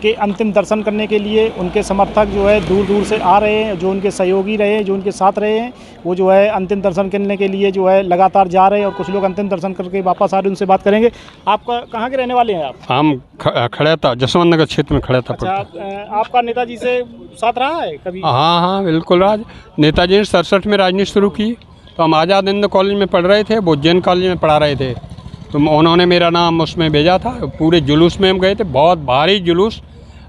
उनके अंतिम दर्शन करने के लिए उनके समर्थक जो है दूर दूर से आ रहे हैं, जो उनके सहयोगी रहे, जो उनके साथ रहे हैं, वो जो है अंतिम दर्शन करने के लिए जो है लगातार जा रहे हैं और कुछ लोग अंतिम दर्शन करके वापस आ रहे हैं। उनसे बात करेंगे। आपका कहाँ के रहने वाले हैं आप? हम खड़े था, जसवंत नगर क्षेत्र में खड़े था। अच्छा, आपका नेताजी से साथ रहा है कभी? हाँ, बिल्कुल। नेताजी ने 67 में राजनीति शुरू की, तो हम आज़ाद हिंद कॉलेज में पढ़ रहे थे, वो जैन कॉलेज में पढ़ा रहे थे, तो उन्होंने मेरा नाम उसमें भेजा था। पूरे जुलूस में हम गए थे, बहुत भारी जुलूस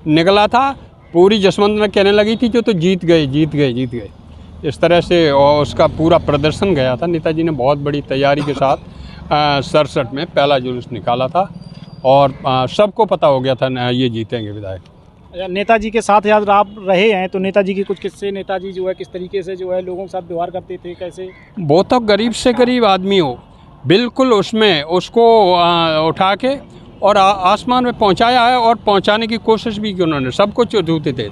निकला था। पूरी जसवंत नगर कहने लगी थी जो तो जीत गए। इस तरह से और उसका पूरा प्रदर्शन गया था। नेताजी ने बहुत बड़ी तैयारी के साथ 67 में पहला जुलूस निकाला था और सबको पता हो गया था ये जीतेंगे विधायक। नेताजी के साथ याद आप रहे हैं, तो नेताजी के कुछ किस्से, नेताजी जो है किस तरीके से जो है लोगों के साथ व्यवहार करते थे, कैसे? वो तो गरीब से गरीब आदमी हो, बिल्कुल उसमें उसको उठा के और आसमान में पहुंचाया है और पहुंचाने की कोशिश भी की उन्होंने। सब कुछ ढूंढते थे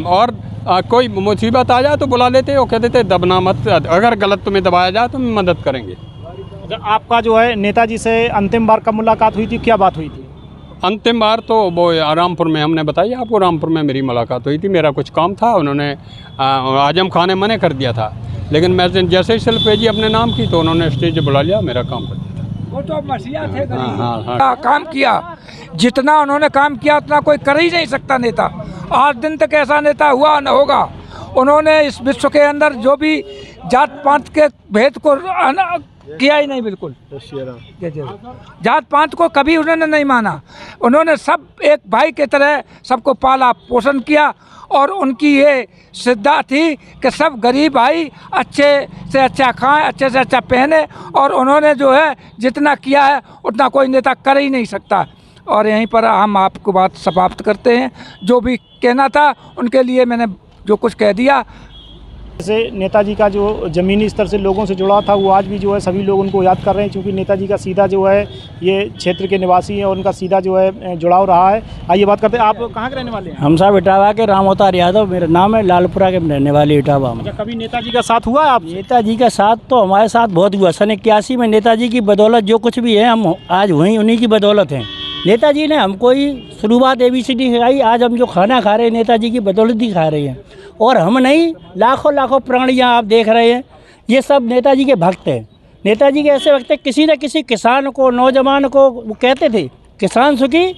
और कोई मुसीबत आ जाए तो बुला लेते और कहते थे दबना मत, अगर गलत तुम्हें दबाया जाए तो हम मदद करेंगे। आपका जो है नेताजी से अंतिम बार कब मुलाकात हुई थी, क्या बात हुई थी? अंतिम बार तो वो रामपुर में, हमने बताया आपको, रामपुर में मेरी मुलाकात हुई थी। मेरा कुछ काम था, उन्होंने आजम खान ने मना कर दिया था, लेकिन मैं जैसे ही सेल्फ भेजी अपने नाम की तो उन्होंने स्टेज बुला लिया, मेरा काम कर दिया था। वो तो मसीहा थे। हाँ। काम किया, जितना उन्होंने काम किया उतना कोई कर ही नहीं सकता नेता। आज दिन तक ऐसा नेता हुआ न होगा। उन्होंने इस विश्व के अंदर जो भी जात पात के भेद को किया ही नहीं, बिल्कुल जात पात को कभी उन्होंने नहीं माना। उन्होंने सब एक भाई की तरह सबको पाला पोषण किया और उनकी ये सिद्धा थी कि सब गरीब भाई अच्छे से अच्छा खाएं, अच्छे से अच्छा पहने, और उन्होंने जो है जितना किया है उतना कोई नेता कर ही नहीं सकता। और यहीं पर हम आपको बात समाप्त करते हैं। जो भी कहना था उनके लिए मैंने जो कुछ कह दिया। जैसे नेताजी का जो ज़मीनी स्तर से लोगों से जुड़ा था, वो आज भी जो है सभी लोग उनको याद कर रहे हैं, क्योंकि नेताजी का सीधा जो है ये क्षेत्र के निवासी हैं और उनका सीधा जो है जुड़ाव रहा है। आइए बात करते हैं। आप कहाँ के रहने वाले हैं? हम साहब इटावा के, राम अवतार यादव मेरा नाम है, लालपुरा के रहने वाले इटावा में। कभी नेताजी का साथ हुआ है आप? नेताजी का साथ तो हमारे साथ बहुत हुआ। सन 81 में नेताजी की बदौलत जो कुछ भी है हम आज वहीं उन्हीं की बदौलत हैं। नेताजी ने हमको ही शुरुआत ABCD सिखाई। आज हम जो खाना खा रहे हैं नेताजी की बदौलत ही खा रहे हैं, और हम नहीं, लाखों प्राणियाँ आप देख रहे हैं, ये सब नेताजी के भक्त हैं। नेताजी के ऐसे भक्त हैं, किसी न किसी किसान को, नौजवान को वो कहते थे किसान सुखी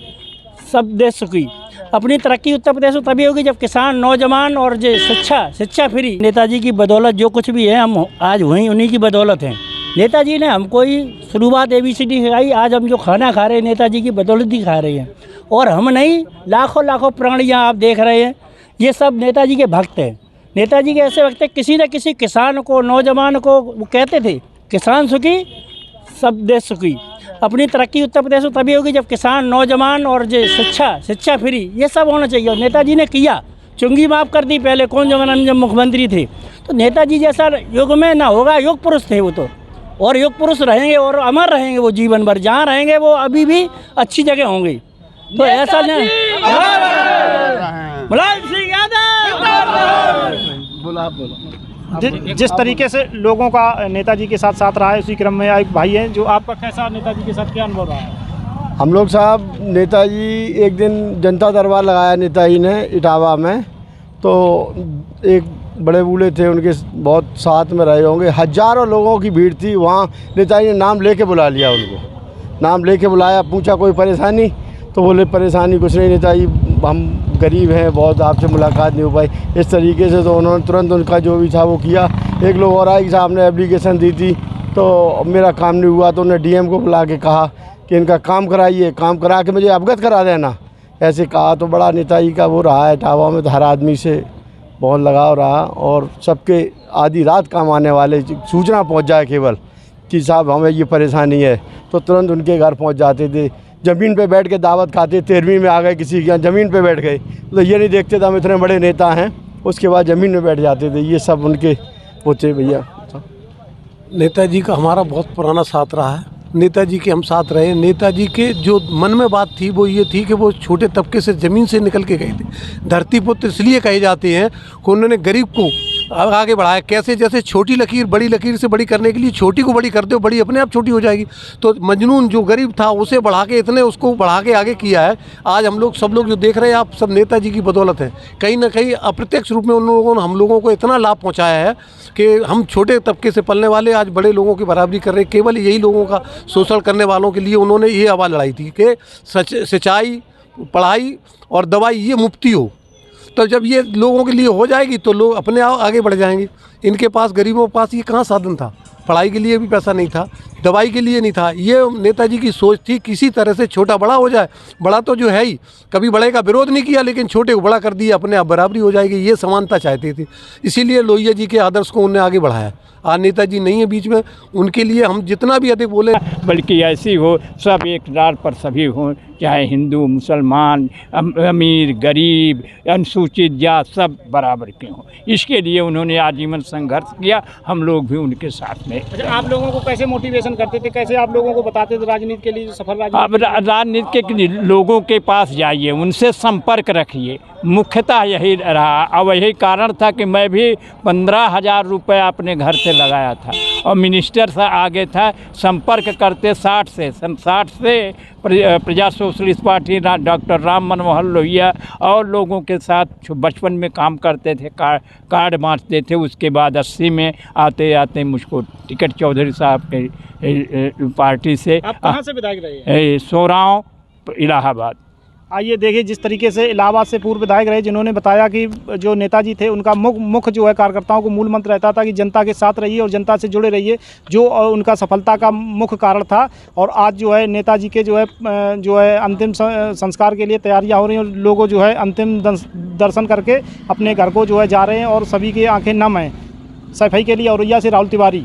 सब देश सुखी। अपनी तरक्की उत्तर प्रदेश में तभी होगी जब किसान, नौजवान और जो शिक्षा फ्री। नेताजी की बदौलत जो कुछ भी है हम आज वहीं उन्हीं की बदौलत हैं। नेताजी ने हमको ही शुरुआत ABCD सिखाई। आज हम जो खाना खा रहे हैं नेताजी की बदौलत ही खा रहे हैं, और हम नहीं, लाखों प्राणियाँ आप देख रहे हैं, ये सब नेताजी के भक्त हैं। नेताजी के ऐसे भक्त हैं, किसी न किसी किसान को, नौजवान को वो कहते थे किसान सुखी सब देश सुखी। अपनी तरक्की उत्तर प्रदेश में तभी होगी जब किसान, नौजवान और जो शिक्षा फ्री, ये सब होना चाहिए। और नेताजी ने किया, चुंगी माफ़ कर दी पहले कौन जमाना में जब मुख्यमंत्री थे। तो नेताजी जैसा युग में ना होगा, युग पुरुष थे वो तो, और युग पुरुष रहेंगे और अमर रहेंगे वो जीवन भर। जहाँ रहेंगे वो अभी भी अच्छी जगह होंगे। तो ऐसा नहीं, जिस तरीके से लोगों का नेताजी के साथ रहा है, उसी क्रम में एक भाई हैं जो आपका कैसा नेताजी के साथ क्या अनुभव रहा है? हम लोग साहब, नेताजी एक दिन जनता दरबार लगाया नेताजी ने इटावा में, तो एक बड़े बूढ़े थे, उनके बहुत साथ में रहे होंगे, हज़ारों लोगों की भीड़ थी वहाँ। नेताजी ने नाम लेके बुला लिया उनको, नाम लेके बुलाया, पूछा कोई परेशानी, तो बोले परेशानी कुछ नहीं नेताजी, हम गरीब हैं, बहुत आपसे मुलाकात नहीं हो पाई। इस तरीके से तो उन्होंने तुरंत उनका जो भी था वो किया। एक लोग और आए कि साहब ने एप्लीकेशन दी थी तो मेरा काम नहीं हुआ, तो उन्होंने DM को बुला के कहा कि इनका काम कराइए, काम करा के मुझे अवगत करा देना, ऐसे कहा। तो बड़ा नेताजी का वो रहा है इटावा में, तो हर आदमी से बहुत लगाव रहा, और सबके आधी रात काम आने वाले सूचना पहुंच जाए केवल कि साहब हमें ये परेशानी है, तो तुरंत उनके घर पहुंच जाते थे। ज़मीन पे बैठ के दावत खाते, 13वीं में आ गए किसी के यहाँ ज़मीन पे बैठ गए, तो ये नहीं देखते थे हम इतने बड़े नेता हैं, उसके बाद ज़मीन में बैठ जाते थे। ये सब उनके वो थे भैया। नेताजी का हमारा बहुत पुराना साथ रहा है। नेताजी के हम साथ रहे। नेताजी के जो मन में बात थी वो ये थी कि वो छोटे तबके से ज़मीन से निकल के गए थे। धरती पुत्र इसलिए कहे जाते हैं कि उन्होंने गरीब को आगे बढ़ाया। कैसे? जैसे छोटी लकीर बड़ी लकीर से बड़ी करने के लिए छोटी को बड़ी करते हो, बड़ी अपने आप छोटी हो जाएगी। तो मजनून जो गरीब था उसे बढ़ा के इतने उसको बढ़ा के आगे किया है। आज हम लोग सब लोग जो देख रहे हैं आप, सब नेताजी की बदौलत है। कहीं ना कहीं अप्रत्यक्ष रूप में उन लोगों ने हम लोगों को इतना लाभ पहुँचाया है कि हम छोटे तबके से पलने वाले आज बड़े लोगों की बराबरी कर रहे हैं। केवल यही लोगों का शोषण करने वालों के लिए उन्होंने ये आवाज़ लड़ाई थी कि सिंचाई, पढ़ाई और दवाई ये मुफ्ती हो। तो जब ये लोगों के लिए हो जाएगी तो लोग अपने आप आगे बढ़ जाएंगे। इनके पास, गरीबों के पास ये कहाँ साधन था? पढ़ाई के लिए भी पैसा नहीं था, दवाई के लिए नहीं था। ये नेताजी की सोच थी किसी तरह से छोटा बड़ा हो जाए। बड़ा तो जो है ही, कभी बड़े का विरोध नहीं किया, लेकिन छोटे को बड़ा कर दिया, अपने आप बराबरी हो जाएगी, ये समानता चाहते थे। इसीलिए लोहिया जी के आदर्श को उन्होंने आगे बढ़ाया। आज नेताजी नहीं है बीच में, उनके लिए हम जितना भी अधिक बोले, बल्कि ऐसी हो सब एक डाल पर सभी हों, चाहे हिंदू, मुसलमान, अमीर, गरीब, अनुसूचित जात, सब बराबर के हों। इसके लिए उन्होंने आजीवन संघर्ष किया, हम लोग भी उनके साथ में। अच्छा, आप लोगों को कैसे मोटिवेशन करते थे, कैसे आप लोगों को बताते थे राजनीति के लिए, सफल अब राजनीति के लोगों के पास जाइए, उनसे संपर्क रखिए, मुख्यतः यही रहा। अब यही कारण था कि मैं भी 15,000 रुपये अपने घर से लगाया था और मिनिस्टर से आगे था, संपर्क करते 60 से प्रजा socialist party doctor Ram Manohar Lohia और लोगों के साथ बचपन में काम करते थे, कार्ड बांटते थे। उसके बाद 80 में आते आते मुझको टिकट चौधरी साहब के पार्टी से। आप कहाँ से विधायक रहे? सोराव, इलाहाबाद। आइए देखिए, जिस तरीके से इलाहाबाद से पूर्व विधायक रहे, जिन्होंने बताया कि जो नेताजी थे उनका मुख्य जो है कार्यकर्ताओं को मूल मंत्र रहता था कि जनता के साथ रहिए और जनता से जुड़े रहिए, जो उनका सफलता का मुख्य कारण था। और आज जो है नेताजी के जो है अंतिम संस्कार के लिए तैयारियां हो रही हैं और लोगों जो है अंतिम दर्शन करके अपने घर को जो है जा रहे हैं और सभी की आंखें नम हैं। सफाई के लिए औरैया से राहुल तिवारी।